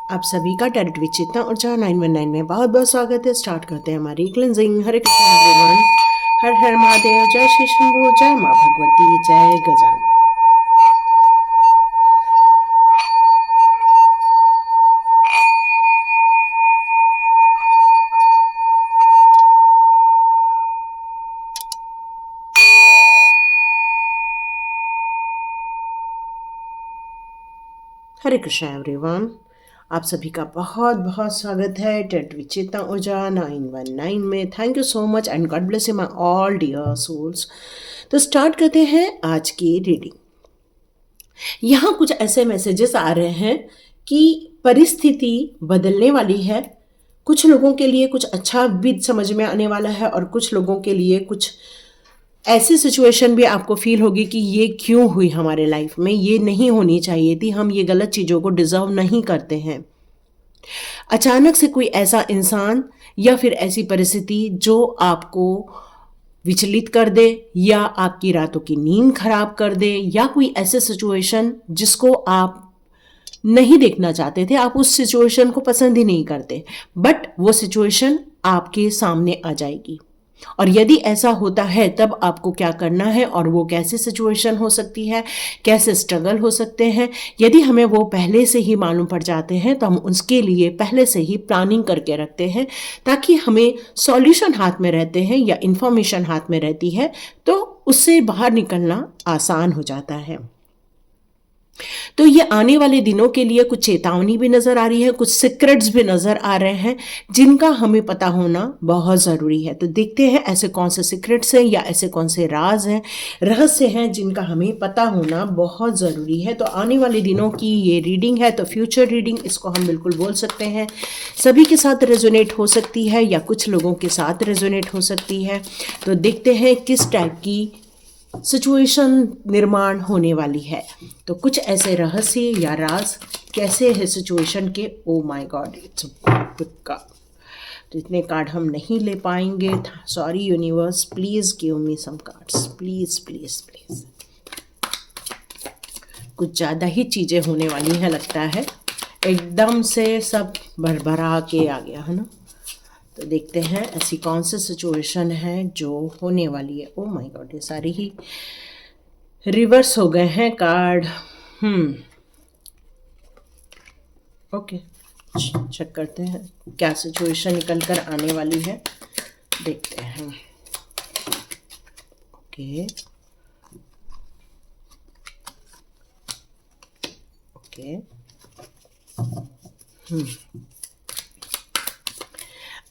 आप सभी का टेरिटरी चेतना ऊर्जा 919 में बहुत बहुत स्वागत है। स्टार्ट करते हैं हमारी क्लिनजिंग। हरे कृष्ण एवरीवन, हर हर महादेव, जय श्री शंभू, जय माँ भगवती, जय गजानन। हरे कृष्ण एवरीवन, आप सभी का बहुत बहुत स्वागत है टेरिटरी चेतना ऊर्जा 919 में। Thank you so much and God bless you my all dear souls. तो स्टार्ट करते हैं आज की रीडिंग। यहाँ कुछ ऐसे मैसेजेस आ रहे हैं कि परिस्थिति बदलने वाली है। कुछ लोगों के लिए कुछ अच्छा भी समझ में आने वाला है और कुछ लोगों के लिए कुछ ऐसी सिचुएशन भी आपको फील होगी कि ये क्यों हुई हमारे लाइफ में, ये नहीं होनी चाहिए थी, हम ये गलत चीज़ों को डिजर्व नहीं करते हैं। अचानक से कोई ऐसा इंसान या फिर ऐसी परिस्थिति जो आपको विचलित कर दे या आपकी रातों की नींद खराब कर दे, या कोई ऐसे सिचुएशन जिसको आप नहीं देखना चाहते थे, आप उस सिचुएशन को पसंद ही नहीं करते, बट वो सिचुएशन आपके सामने आ जाएगी। और यदि ऐसा होता है तब आपको क्या करना है और वो कैसे सिचुएशन हो सकती है, कैसे स्ट्रगल हो सकते हैं, यदि हमें वो पहले से ही मालूम पड़ जाते हैं तो हम उसके लिए पहले से ही प्लानिंग करके रखते हैं, ताकि हमें सॉल्यूशन हाथ में रहते हैं या इंफॉर्मेशन हाथ में रहती है तो उससे बाहर निकलना आसान हो जाता है। तो ये आने वाले दिनों के लिए कुछ चेतावनी भी नजर आ रही है, कुछ सीक्रेट्स भी नजर आ रहे हैं जिनका हमें पता होना बहुत ज़रूरी है। तो देखते हैं ऐसे कौन से सीक्रेट्स हैं या ऐसे कौन से राज हैं, रहस्य हैं जिनका हमें पता होना बहुत ज़रूरी है। तो आने वाले दिनों की ये रीडिंग है, तो फ्यूचर रीडिंग इसको हम बिल्कुल बोल सकते हैं। सभी के साथ रेजोनेट हो सकती है या कुछ लोगों के साथ रेजोनेट हो सकती है। तो देखते हैं किस टाइप की सिचुएशन निर्माण होने वाली है। तो कुछ ऐसे रहस्य या राज कैसे है सिचुएशन के। Oh my God, it's good card. तो इतने कार्ड हम नहीं ले पाएंगे, sorry universe, please give me some cards, please please please. कुछ ज़्यादा ही चीज़ें होने वाली हैं लगता है, एकदम से सब भरभरा के आ गया है ना। तो देखते हैं ऐसी कौन सी सिचुएशन है जो होने वाली है। ओ माय गॉड, ये सारी ही रिवर्स हो गए हैं कार्ड। ओके, चेक करते हैं क्या सिचुएशन निकल कर आने वाली है, देखते हैं। ओके ओके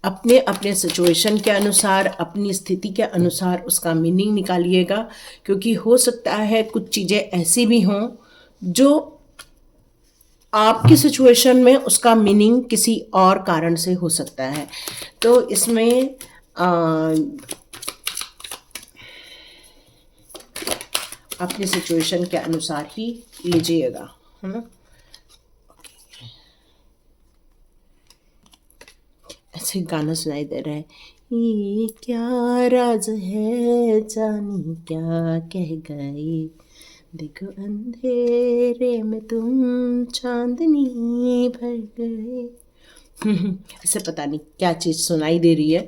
अपने अपने सिचुएशन के अनुसार, अपनी स्थिति के अनुसार उसका मीनिंग निकालिएगा, क्योंकि हो सकता है कुछ चीज़ें ऐसी भी हों जो आपकी सिचुएशन में उसका मीनिंग किसी और कारण से हो सकता है। तो इसमें अपनी सिचुएशन के अनुसार ही लीजिएगा, है ना। ऐसे गाना सुनाई दे रहा है, ये क्या राज है जानी क्या कह गए, देखो अंधेरे में तुम चांदनी भर गए। ऐसे पता नहीं क्या चीज़ सुनाई दे रही है,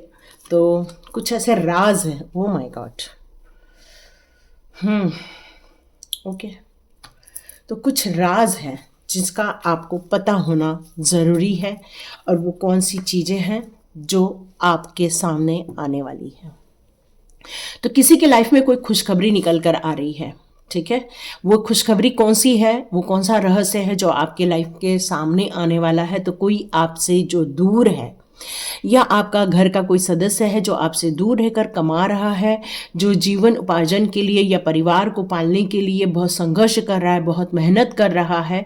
तो कुछ ऐसे राज है। Oh my God. ओके, तो कुछ राज है जिसका आपको पता होना ज़रूरी है, और वो कौन सी चीज़ें हैं जो आपके सामने आने वाली हैं। तो किसी के लाइफ में कोई खुशखबरी निकल कर आ रही है, ठीक है। वो खुशखबरी कौन सी है, वो कौन सा रहस्य है जो आपके लाइफ के सामने आने वाला है। तो कोई आपसे जो दूर है, या आपका घर का कोई सदस्य है जो आपसे दूर रहकर कमा रहा है, जो जीवन उपार्जन के लिए या परिवार को पालने के लिए बहुत संघर्ष कर रहा है, बहुत मेहनत कर रहा है।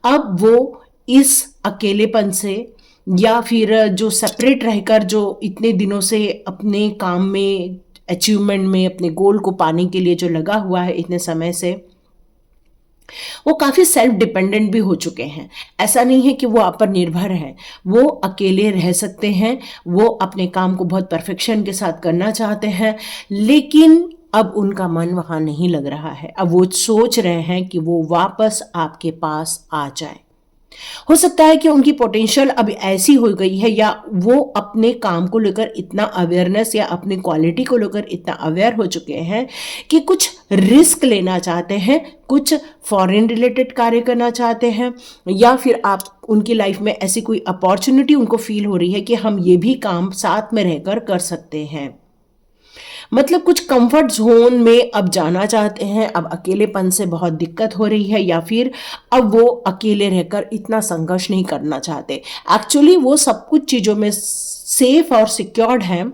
अब वो इस अकेलेपन से, या फिर जो सेपरेट रहकर जो इतने दिनों से अपने काम में, अचीवमेंट में, अपने गोल को पाने के लिए जो लगा हुआ है इतने समय से, वो काफ़ी सेल्फ डिपेंडेंट भी हो चुके हैं। ऐसा नहीं है कि वो आप पर निर्भर है, वो अकेले रह सकते हैं, वो अपने काम को बहुत परफेक्शन के साथ करना चाहते हैं, लेकिन अब उनका मन वहाँ नहीं लग रहा है। अब वो सोच रहे हैं कि वो वापस आपके पास आ जाए। हो सकता है कि उनकी पोटेंशियल अब ऐसी हो गई है, या वो अपने काम को लेकर इतना अवेयरनेस या अपनी क्वालिटी को लेकर इतना अवेयर हो चुके हैं कि कुछ रिस्क लेना चाहते हैं, कुछ फॉरेन रिलेटेड कार्य करना चाहते हैं, या फिर आप उनकी लाइफ में ऐसी कोई अपॉर्चुनिटी उनको फील हो रही है कि हम ये भी काम साथ में रहकर कर सकते हैं। मतलब कुछ कंफर्ट जोन में अब जाना चाहते हैं, अब अकेलेपन से बहुत दिक्कत हो रही है, या फिर अब वो अकेले रहकर इतना संघर्ष नहीं करना चाहते। एक्चुअली वो सब कुछ चीज़ों में सेफ और सिक्योर्ड हैं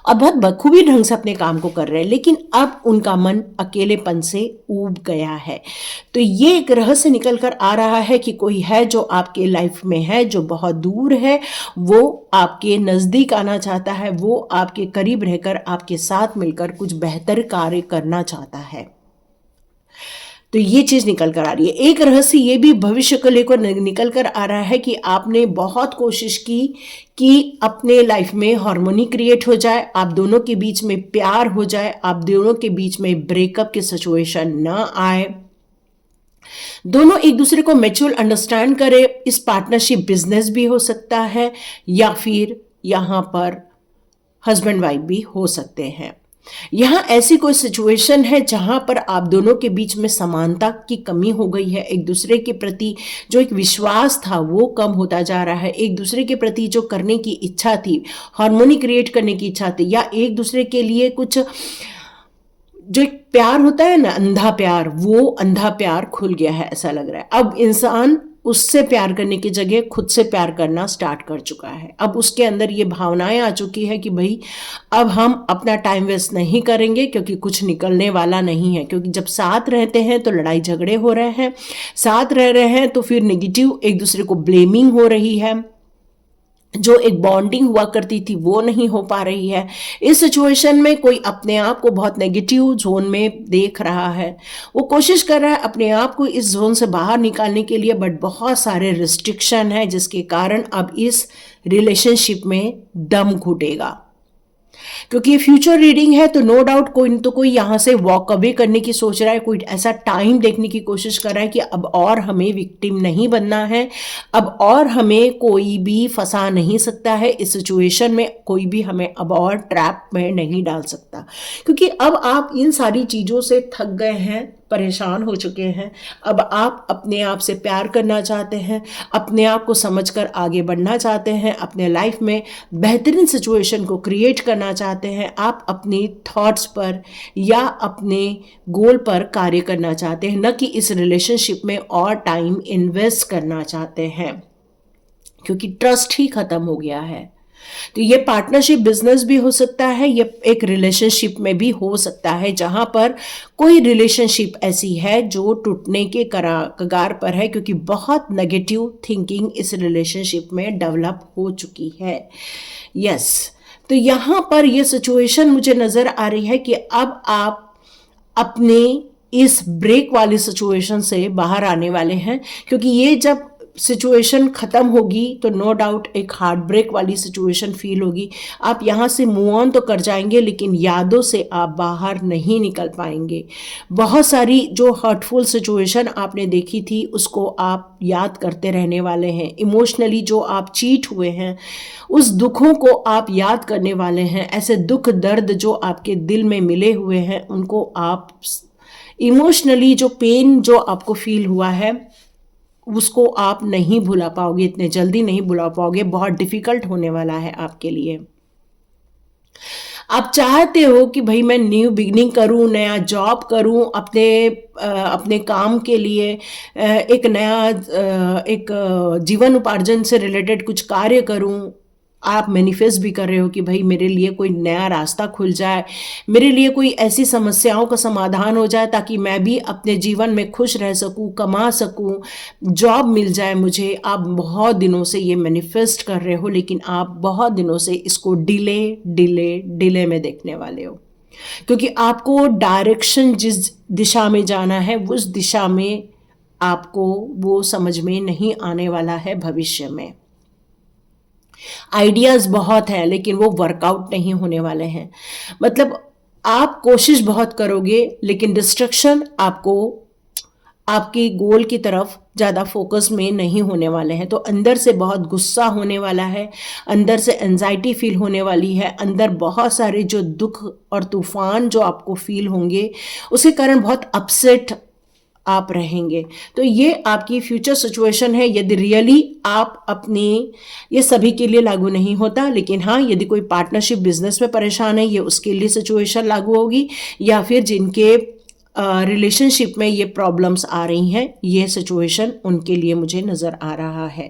और बहुत बखूबी ढंग से अपने काम को कर रहे हैं, लेकिन अब उनका मन अकेलेपन से ऊब गया है। तो ये एक रहस्य निकल कर आ रहा है कि कोई है जो आपके लाइफ में है, जो बहुत दूर है, वो आपके नज़दीक आना चाहता है, वो आपके करीब रहकर आपके साथ मिलकर कुछ बेहतर कार्य करना चाहता है। तो ये चीज़ निकल कर आ रही है। एक रहस्य ये भी भविष्य को लेकर निकल कर आ रहा है कि आपने बहुत कोशिश की कि अपने लाइफ में हार्मोनी क्रिएट हो जाए, आप दोनों के बीच में प्यार हो जाए, आप दोनों के बीच में ब्रेकअप की सिचुएशन ना आए, दोनों एक दूसरे को म्यूचुअल अंडरस्टैंड करे। इस पार्टनरशिप बिजनेस भी हो सकता है, या फिर यहाँ पर हस्बैंड वाइफ भी हो सकते हैं। यहाँ ऐसी कोई सिचुएशन है जहाँ पर आप दोनों के बीच में समानता की कमी हो गई है, एक दूसरे के प्रति जो एक विश्वास था वो कम होता जा रहा है, एक दूसरे के प्रति जो करने की इच्छा थी, हार्मोनी क्रिएट करने की इच्छा थी, या एक दूसरे के लिए कुछ जो एक प्यार होता है ना, अंधा प्यार, वो अंधा प्यार खुल गया है ऐसा लग रहा है। अब इंसान उससे प्यार करने की जगह खुद से प्यार करना स्टार्ट कर चुका है। अब उसके अंदर ये भावनाएं आ चुकी है कि भाई अब हम अपना टाइम वेस्ट नहीं करेंगे, क्योंकि कुछ निकलने वाला नहीं है। क्योंकि जब साथ रहते हैं तो लड़ाई झगड़े हो रहे हैं, साथ रह रहे हैं तो फिर नेगेटिव एक दूसरे को ब्लेमिंग हो रही है, जो एक बॉन्डिंग हुआ करती थी वो नहीं हो पा रही है। इस सिचुएशन में कोई अपने आप को बहुत नेगेटिव जोन में देख रहा है, वो कोशिश कर रहा है अपने आप को इस जोन से बाहर निकालने के लिए, बट बहुत सारे रिस्ट्रिक्शन है जिसके कारण अब इस रिलेशनशिप में दम घुटेगा। क्योंकि ये फ्यूचर रीडिंग है तो नो डाउट कोई तो कोई यहाँ से वॉक अवे करने की सोच रहा है, कोई ऐसा टाइम देखने की कोशिश कर रहा है कि अब और हमें विक्टिम नहीं बनना है, अब और हमें कोई भी फंसा नहीं सकता है, इस सिचुएशन में कोई भी हमें अब और ट्रैप में नहीं डाल सकता। क्योंकि अब आप इन सारी चीज़ों से थक गए हैं, परेशान हो चुके हैं। अब आप अपने आप से प्यार करना चाहते हैं, अपने आप को समझकर आगे बढ़ना चाहते हैं, अपने लाइफ में बेहतरीन सिचुएशन को क्रिएट करना चाहते हैं, आप अपनी थॉट्स पर या अपने गोल पर कार्य करना चाहते हैं, न कि इस रिलेशनशिप में और टाइम इन्वेस्ट करना चाहते हैं, क्योंकि ट्रस्ट ही खत्म हो गया है। तो ये पार्टनरशिप बिजनेस भी हो सकता है, ये एक रिलेशनशिप में भी हो सकता है, जहां पर कोई रिलेशनशिप ऐसी है जो टूटने के कगार पर है, क्योंकि बहुत नेगेटिव थिंकिंग इस रिलेशनशिप में डेवलप हो चुकी है। यस, तो यहाँ पर ये सिचुएशन मुझे नज़र आ रही है कि अब आप अपने इस ब्रेक वाली सिचुएशन से बाहर आने वाले हैं, क्योंकि ये जब सिचुएशन ख़त्म होगी तो नो डाउट एक हार्ट ब्रेक वाली सिचुएशन फील होगी। आप यहाँ से मूव ऑन तो कर जाएंगे, लेकिन यादों से आप बाहर नहीं निकल पाएंगे। बहुत सारी जो हर्टफुल सिचुएशन आपने देखी थी उसको आप याद करते रहने वाले हैं। इमोशनली जो आप चीट हुए हैं उस दुखों को आप याद करने वाले हैं। ऐसे दुख दर्द जो आपके दिल में मिले हुए हैं उनको आप इमोशनली, जो पेन जो आपको फील हुआ है उसको आप नहीं भुला पाओगे, इतने जल्दी नहीं भुला पाओगे, बहुत डिफ़िकल्ट होने वाला है आपके लिए। आप चाहते हो कि भाई मैं न्यू बिगनिंग करूं, नया जॉब करूं, अपने काम के लिए एक नया एक जीवन उपार्जन से रिलेटेड कुछ कार्य करूं। आप मैनिफेस्ट भी कर रहे हो कि भाई मेरे लिए कोई नया रास्ता खुल जाए, मेरे लिए कोई ऐसी समस्याओं का समाधान हो जाए ताकि मैं भी अपने जीवन में खुश रह सकूं, कमा सकूं, जॉब मिल जाए मुझे। आप बहुत दिनों से ये मैनिफेस्ट कर रहे हो, लेकिन आप बहुत दिनों से इसको डिले डिले डिले में देखने वाले हो, क्योंकि आपको डायरेक्शन जिस दिशा में जाना है उस दिशा में आपको वो समझ में नहीं आने वाला है भविष्य में। आइडियाज़ बहुत हैं लेकिन वो वर्कआउट नहीं होने वाले हैं। मतलब आप कोशिश बहुत करोगे लेकिन डिस्ट्रक्शन आपको आपके गोल की तरफ ज़्यादा फोकस में नहीं होने वाले हैं। तो अंदर से बहुत गुस्सा होने वाला है, अंदर से एंजाइटी फील होने वाली है, अंदर बहुत सारे जो दुख और तूफान जो आपको फील होंगे, उसके कारण बहुत अपसेट आप रहेंगे। तो ये आपकी फ्यूचर सिचुएशन है। यदि रियली आप अपने, ये सभी के लिए लागू नहीं होता, लेकिन हाँ, यदि कोई पार्टनरशिप बिजनेस में परेशान है, ये उसके लिए सिचुएशन लागू होगी, या फिर जिनके रिलेशनशिप में ये प्रॉब्लम्स आ रही हैं, ये सिचुएशन उनके लिए मुझे नज़र आ रहा है।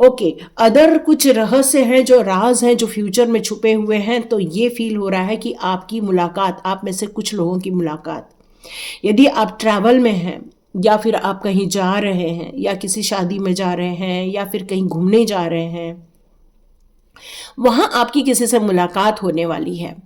ओके, अदर कुछ रहस्य हैं, जो राज हैं, जो फ्यूचर में छुपे हुए हैं। तो ये फील हो रहा है कि आपकी मुलाकात, आप में से कुछ लोगों की मुलाकात, यदि आप ट्रैवल में हैं, या फिर आप कहीं जा रहे हैं, या किसी शादी में जा रहे हैं, या फिर कहीं घूमने जा रहे हैं, वहां आपकी किसी से मुलाकात होने वाली है।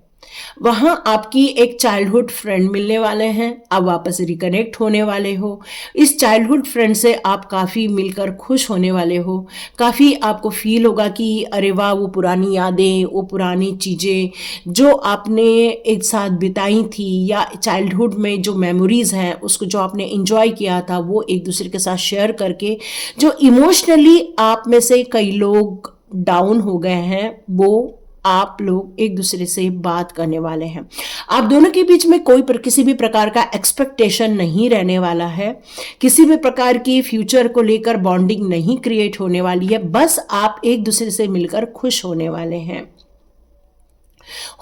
वहाँ आपकी एक चाइल्डहुड फ्रेंड मिलने वाले हैं, आप वापस रिकनेक्ट होने वाले हो। इस चाइल्डहुड फ्रेंड से आप काफ़ी मिलकर खुश होने वाले हो। काफ़ी आपको फील होगा कि अरे वाह, वो पुरानी यादें, वो पुरानी चीज़ें जो आपने एक साथ बिताई थी, या चाइल्डहुड में जो मेमोरीज़ हैं, उसको जो आपने इंजॉय किया था, वो एक दूसरे के साथ शेयर करके, जो इमोशनली आप में से कई लोग डाउन हो गए हैं, वो आप लोग एक दूसरे से बात करने वाले हैं। आप दोनों के बीच में किसी भी प्रकार का एक्सपेक्टेशन नहीं रहने वाला है, किसी भी प्रकार की फ्यूचर को लेकर बॉन्डिंग नहीं क्रिएट होने वाली है। बस आप एक दूसरे से मिलकर खुश होने वाले हैं।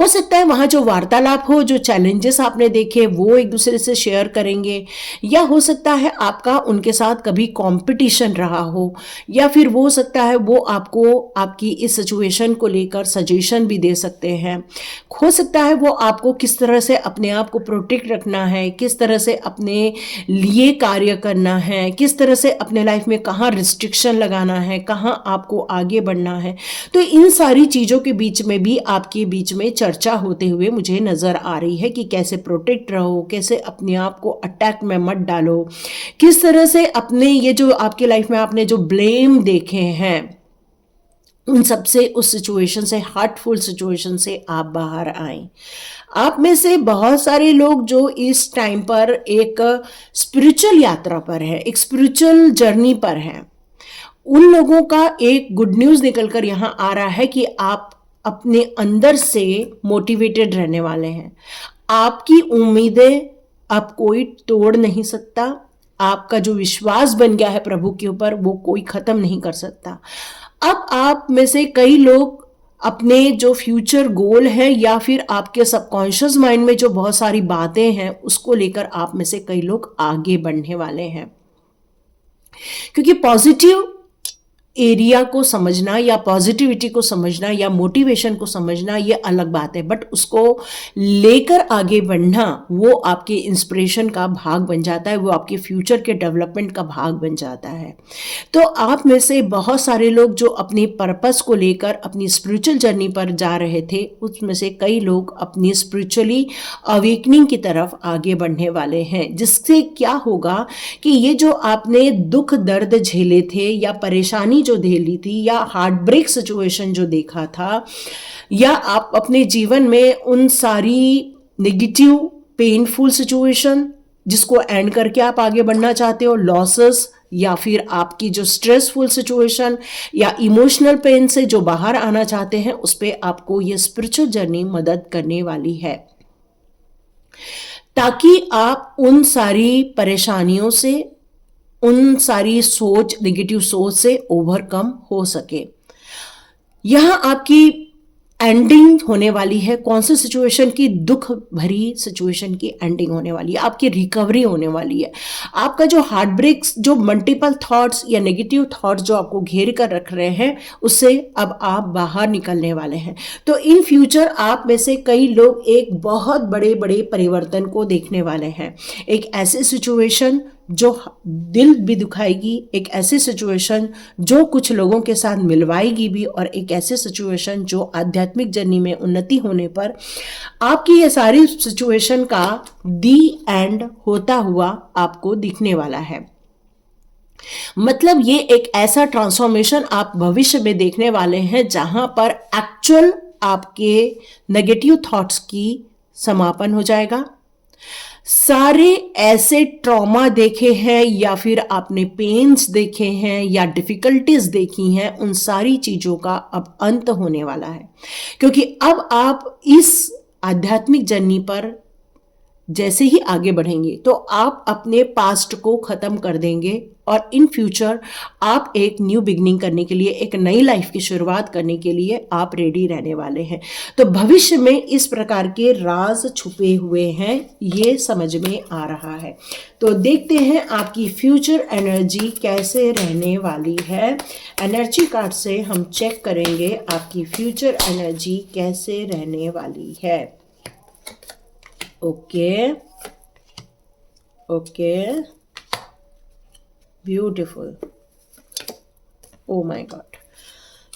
हो सकता है वहां जो वार्तालाप हो, जो चैलेंजेस आपने देखे, वो एक दूसरे से शेयर करेंगे, या हो सकता है आपका उनके साथ कभी कंपटीशन रहा हो, या फिर वो हो सकता है वो आपको आपकी इस सिचुएशन को लेकर सजेशन भी दे सकते हैं। हो सकता है वो आपको किस तरह से अपने आप को प्रोटेक्ट रखना है, किस तरह से अपने लिए कार्य करना है, किस तरह से अपने लाइफ में कहाँ रिस्ट्रिक्शन लगाना है, कहाँ आपको आगे बढ़ना है। तो इन सारी चीज़ों के बीच में भी आपके बीच में चर्चा होते हुए मुझे नज़र आ रही है कि कैसे प्रोटेक्ट रहो, कैसे अपने आप को अटैक में मत डालो, किस तरह से अपने ये जो आपके लाइफ में आपने जो ब्लेम देखे हैं, उन सबसे, उस सिचुएशन से, हार्टफुल सिचुएशन से आप बाहर आए। आप में से बहुत सारे लोग जो इस टाइम पर एक स्पिरिचुअल यात्रा पर है, एक स्पिरिचुअल जर्नी पर हैं, उन लोगों का एक गुड न्यूज़ निकलकर यहाँ आ रहा है कि आप अपने अंदर से मोटिवेटेड रहने वाले हैं। आपकी उम्मीदें अब कोई तोड़ नहीं सकता। आपका जो विश्वास बन गया है प्रभु के ऊपर, वो कोई ख़त्म नहीं कर सकता। अब आप में से कई लोग अपने जो फ्यूचर गोल है, या फिर आपके सबकॉन्शियस माइंड में जो बहुत सारी बातें हैं, उसको लेकर आप में से कई लोग आगे बढ़ने वाले हैं। क्योंकि पॉजिटिव एरिया को समझना, या पॉजिटिविटी को समझना, या मोटिवेशन को समझना, ये अलग बात है, बट उसको लेकर आगे बढ़ना, वो आपके इंस्पिरेशन का भाग बन जाता है, वो आपके फ्यूचर के डेवलपमेंट का भाग बन जाता है। तो आप में से बहुत सारे लोग जो अपने पर्पस को लेकर अपनी स्पिरिचुअल जर्नी पर जा रहे थे, उसमें से कई लोग अपनी स्पिरिचुअली अवेकनिंग की तरफ आगे बढ़ने वाले हैं। जिससे क्या होगा कि ये जो आपने दुख दर्द झेले थे, या परेशानी जो झेली थी, या हार्ट ब्रेक सिचुएशन जो देखा था, या आप अपने जीवन में उन सारी नेगेटिव पेनफुल सिचुएशन जिसको एंड करके आप आगे बढ़ना चाहते हो, लॉसेस, या फिर आपकी जो स्ट्रेसफुल सिचुएशन या इमोशनल पेन से जो बाहर आना चाहते हैं, उस पर आपको ये स्पिरिचुअल जर्नी मदद करने वाली है, ताकि आप उन सारी परेशानियों से, उन सारी सोच, नेगेटिव सोच से ओवरकम हो सके। यहाँ आपकी एंडिंग होने वाली है कौन सी सिचुएशन की? दुख भरी सिचुएशन की एंडिंग होने वाली है, आपकी रिकवरी होने वाली है। आपका जो हार्ट ब्रेक्स, जो मल्टीपल थॉट्स या नेगेटिव थॉट्स जो आपको घेर कर रख रहे हैं, उससे अब आप बाहर निकलने वाले हैं। तो इन फ्यूचर आप में से कई लोग एक बहुत बड़े बड़े परिवर्तन को देखने वाले हैं। एक ऐसी सिचुएशन जो दिल भी दुखाएगी, एक ऐसी सिचुएशन जो कुछ लोगों के साथ मिलवाएगी भी, और एक ऐसी सिचुएशन जो आध्यात्मिक जर्नी में उन्नति होने पर आपकी ये सारी सिचुएशन का दी एंड होता हुआ आपको दिखने वाला है। मतलब ये एक ऐसा ट्रांसफॉर्मेशन आप भविष्य में देखने वाले हैं जहां पर एक्चुअल आपके नेगेटिव थॉट्स की समापन हो जाएगा, सारे ऐसे ट्रॉमा देखे हैं या फिर आपने पेन्स देखे हैं या डिफ़िकल्टीज देखी हैं, उन सारी चीज़ों का अब अंत होने वाला है, क्योंकि अब आप इस आध्यात्मिक जर्नी पर जैसे ही आगे बढ़ेंगे तो आप अपने पास्ट को ख़त्म कर देंगे और इन फ्यूचर आप एक न्यू बिगनिंग करने के लिए, एक नई लाइफ की शुरुआत करने के लिए आप रेडी रहने वाले हैं। तो भविष्य में इस प्रकार के राज छुपे हुए हैं, ये समझ में आ रहा है। तो देखते हैं आपकी फ्यूचर एनर्जी कैसे रहने वाली है। एनर्जी कार्ड से हम चेक करेंगे आपकी फ्यूचर एनर्जी कैसे रहने वाली है। Okay okay, beautiful, O my God.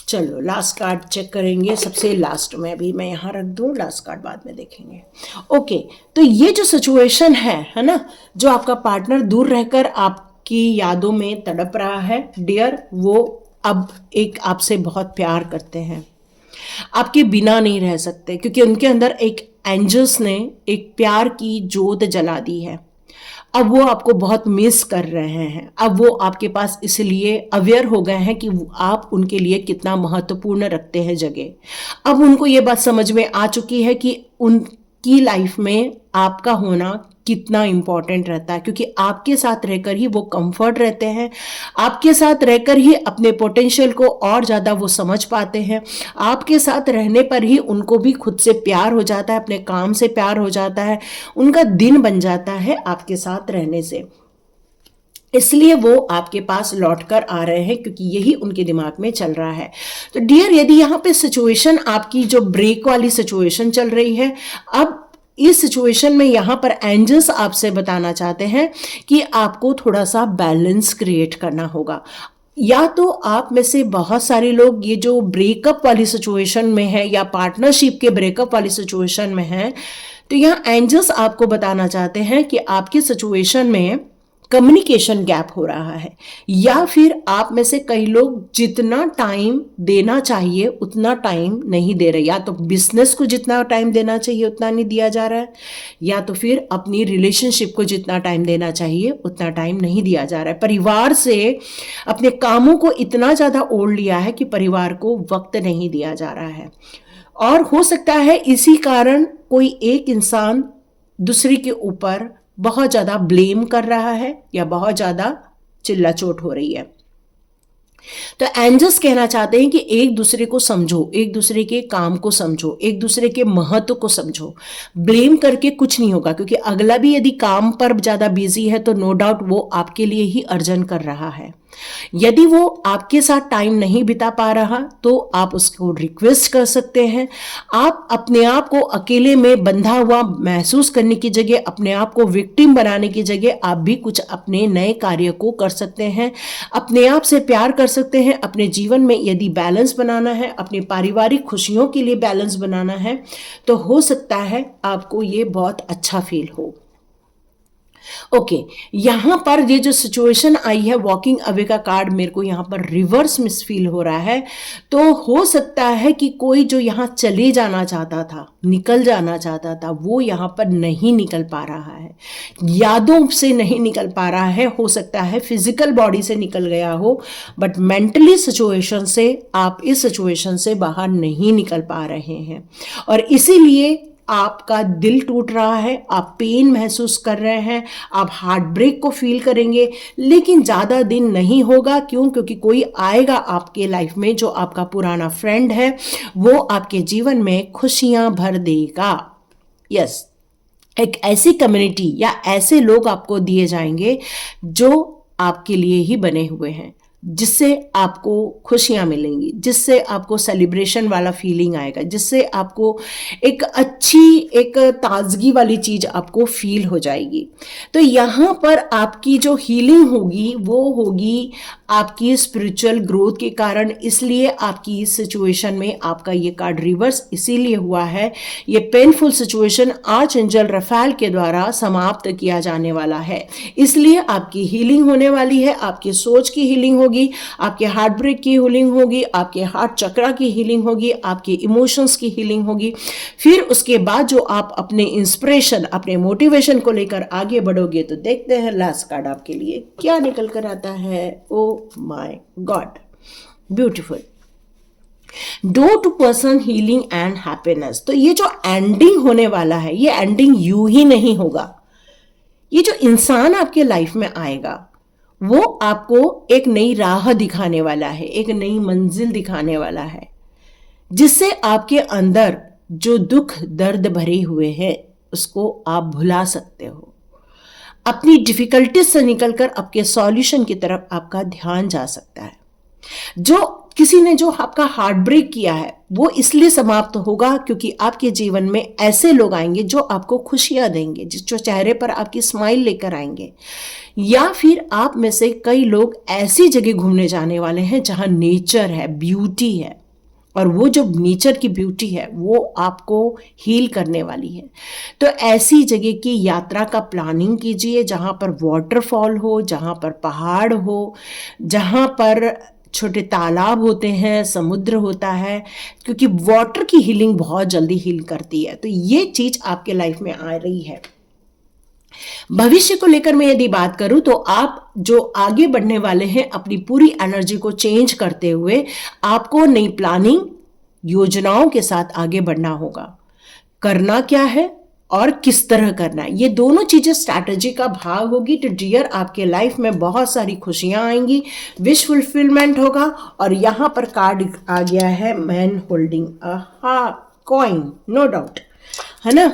चलो लास्ट कार्ड चेक करेंगे, सबसे लास्ट में। अभी मैं यहाँ रख दूँ, लास्ट कार्ड बाद में देखेंगे। ओके, तो ये जो सिचुएशन है ना, जो आपका पार्टनर दूर रहकर आपकी यादों में तड़प रहा है डियर, वो अब एक आपसे बहुत प्यार करते हैं, आपके बिना नहीं रह सकते, क्योंकि उनके अंदर एक एंजल्स ने एक प्यार की जोत जला दी है। अब वो आपको बहुत मिस कर रहे हैं। अब वो आपके पास इसलिए अवेयर हो गए हैं कि आप उनके लिए कितना महत्वपूर्ण रखते हैं जगह। अब उनको ये बात समझ में आ चुकी है कि उनकी लाइफ में आपका होना कितना इम्पॉर्टेंट रहता है, क्योंकि आपके साथ रहकर ही वो कंफर्ट रहते हैं, आपके साथ रहकर ही अपने पोटेंशियल को और ज़्यादा वो समझ पाते हैं। आपके साथ रहने पर ही उनको भी खुद से प्यार हो जाता है, अपने काम से प्यार हो जाता है, उनका दिन बन जाता है आपके साथ रहने से। इसलिए वो आपके पास लौट कर आ रहे हैं, क्योंकि यही उनके दिमाग में चल रहा है। तो डियर, यदि यहाँ पे सिचुएशन आपकी जो ब्रेक वाली सिचुएशन चल रही है, अब इस सिचुएशन में यहाँ पर एंजल्स आपसे बताना चाहते हैं कि आपको थोड़ा सा बैलेंस क्रिएट करना होगा। या तो आप में से बहुत सारे लोग ये जो ब्रेकअप वाली सिचुएशन में है या पार्टनरशिप के ब्रेकअप वाली सिचुएशन में है, तो यहाँ एंजल्स आपको बताना चाहते हैं कि आपकी सिचुएशन में कम्युनिकेशन गैप हो रहा है, या फिर आप में से कई लोग जितना टाइम देना चाहिए उतना टाइम नहीं दे रहे। या तो बिजनेस को जितना टाइम देना चाहिए उतना नहीं दिया जा रहा है, या तो फिर अपनी रिलेशनशिप को जितना टाइम देना चाहिए उतना टाइम नहीं दिया जा रहा है। परिवार से अपने कामों को इतना ज़्यादा ओढ़ लिया है कि परिवार को वक्त नहीं दिया जा रहा है। और हो सकता है इसी कारण कोई एक इंसान दूसरे के ऊपर बहुत ज़्यादा ब्लेम कर रहा है या बहुत ज़्यादा चिल्ला चोट हो रही है। तो एंजल्स कहना चाहते हैं कि एक दूसरे को समझो, एक दूसरे के काम को समझो, एक दूसरे के महत्व को समझो। ब्लेम करके कुछ नहीं होगा, क्योंकि अगला भी यदि काम पर ज़्यादा बिजी है तो नो डाउट वो आपके लिए ही अर्जन कर रहा है। यदि वो आपके साथ टाइम नहीं बिता पा रहा तो आप उसको रिक्वेस्ट कर सकते हैं। आप अपने आप को अकेले में बंधा हुआ महसूस करने की जगह, अपने आप को विक्टिम बनाने की जगह आप भी कुछ अपने नए कार्य को कर सकते हैं, अपने आप से प्यार कर सकते हैं। अपने जीवन में यदि बैलेंस बनाना है, अपनी पारिवारिक खुशियों के लिए बैलेंस बनाना है, तो हो सकता है आपको ये बहुत अच्छा फील हो। ओके, यहाँ पर ये जो सिचुएशन आई है, वॉकिंग अवे का कार्ड मेरे को यहाँ पर रिवर्स मिस फील हो रहा है। तो हो सकता है कि कोई जो यहाँ चले जाना चाहता था, निकल जाना चाहता था, वो यहाँ पर नहीं निकल पा रहा है, यादों से नहीं निकल पा रहा है। हो सकता है फिजिकल बॉडी से निकल गया हो, बट मेंटली सिचुएशन से आप इस सिचुएशन से बाहर नहीं निकल पा रहे हैं, और इसीलिए आपका दिल टूट रहा है, आप पेन महसूस कर रहे हैं, आप हार्ट ब्रेक को फील करेंगे। लेकिन ज़्यादा दिन नहीं होगा। क्यों? क्योंकि कोई आएगा आपके लाइफ में जो आपका पुराना फ्रेंड है, वो आपके जीवन में खुशियां भर देगा। यस, एक ऐसी कम्युनिटी या ऐसे लोग आपको दिए जाएंगे जो आपके लिए ही बने हुए हैं, जिससे आपको खुशियां मिलेंगी, जिससे आपको सेलिब्रेशन वाला फीलिंग आएगा, जिससे आपको एक अच्छी, एक ताजगी वाली चीज़ आपको फील हो जाएगी। तो यहाँ पर आपकी जो हीलिंग होगी वो होगी आपकी स्पिरिचुअल ग्रोथ के कारण। इसलिए आपकी इस सिचुएशन में आपका ये कार्ड रिवर्स इसीलिए हुआ है। ये painful situation arch angel Rafale के द्वारा समाप्त किया जाने वाला है, इसलिए आपकी हीलिंग होने वाली है, आपकी सोच की हीलिंग होगी, आपके हार्ट ब्रेक की हीलिंग होगी, आपके हार्ट चक्रा की हीलिंग होगी, आपके इमोशंस की हीलिंग होगी। फिर उसके बाद जो आप अपने इंस्पिरेशन, अपने मोटिवेशन को लेकर आगे बढ़ोगे, तो देखते हैं लास्ट कार्ड आपके लिए क्या निकल कर आता है। Oh my God, beautiful. Door to person healing and happiness. तो ये जो एंडिंग होने वाला है, ये एंडिंग यूं ही नहीं होगा। ये जो इंसान आपके लाइफ में आएगा वो आपको एक नई राह दिखाने वाला है, एक नई मंजिल दिखाने वाला है, जिससे आपके अंदर जो दुख दर्द भरे हुए हैं उसको आप भुला सकते हो। अपनी डिफिकल्टीज से निकलकर आपके सॉल्यूशन की तरफ आपका ध्यान जा सकता है। जो किसी ने जो आपका हार्ट ब्रेक किया है वो इसलिए समाप्त होगा क्योंकि आपके जीवन में ऐसे लोग आएंगे जो आपको खुशियां देंगे, जो चेहरे पर आपकी स्माइल लेकर आएंगे। या फिर आप में से कई लोग ऐसी जगह घूमने जाने वाले हैं जहां नेचर है, ब्यूटी है, और वो जो नेचर की ब्यूटी है वो आपको हील करने वाली है। तो ऐसी जगह की यात्रा का प्लानिंग कीजिए जहाँ पर वाटरफॉल हो, जहाँ पर पहाड़ हो, जहाँ पर छोटे तालाब होते हैं, समुद्र होता है, क्योंकि वाटर की हीलिंग बहुत जल्दी हील करती है। तो ये चीज आपके लाइफ में आ रही है। भविष्य को लेकर मैं यदि बात करूं तो आप जो आगे बढ़ने वाले हैं अपनी पूरी एनर्जी को चेंज करते हुए आपको नई प्लानिंग योजनाओं के साथ आगे बढ़ना होगा। करना क्या है और किस तरह करना है, ये दोनों चीजें स्ट्रैटेजी का भाग होगी। तो डियर, आपके लाइफ में बहुत सारी खुशियां आएंगी, विश फुलफिलमेंट होगा। और यहां पर कार्ड आ गया है man holding a coin, no doubt, है ना।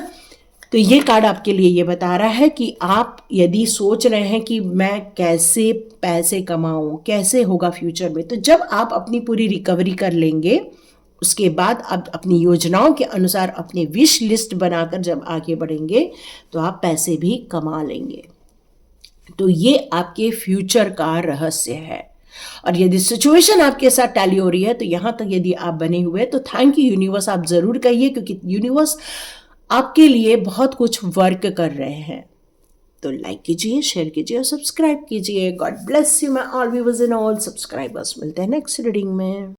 तो ये कार्ड आपके लिए ये बता रहा है कि आप यदि सोच रहे हैं कि मैं कैसे पैसे कमाऊं, कैसे होगा फ्यूचर में, तो जब आप अपनी पूरी रिकवरी कर लेंगे उसके बाद आप अपनी योजनाओं के अनुसार अपनी विश लिस्ट बनाकर जब आगे बढ़ेंगे तो आप पैसे भी कमा लेंगे। तो ये आपके फ्यूचर का रहस्य है। और यदि सिचुएशन आपके साथ टैली हो रही है तो यहां तक यदि आप बने हुए तो थैंक यू यूनिवर्स आप जरूर कहिए, क्योंकि यूनिवर्स आपके लिए बहुत कुछ वर्क कर रहे हैं। तो लाइक कीजिए, शेयर कीजिए और सब्सक्राइब कीजिए। God bless you my all viewers and all subscribers. मिलते हैं नेक्स्ट रीडिंग में।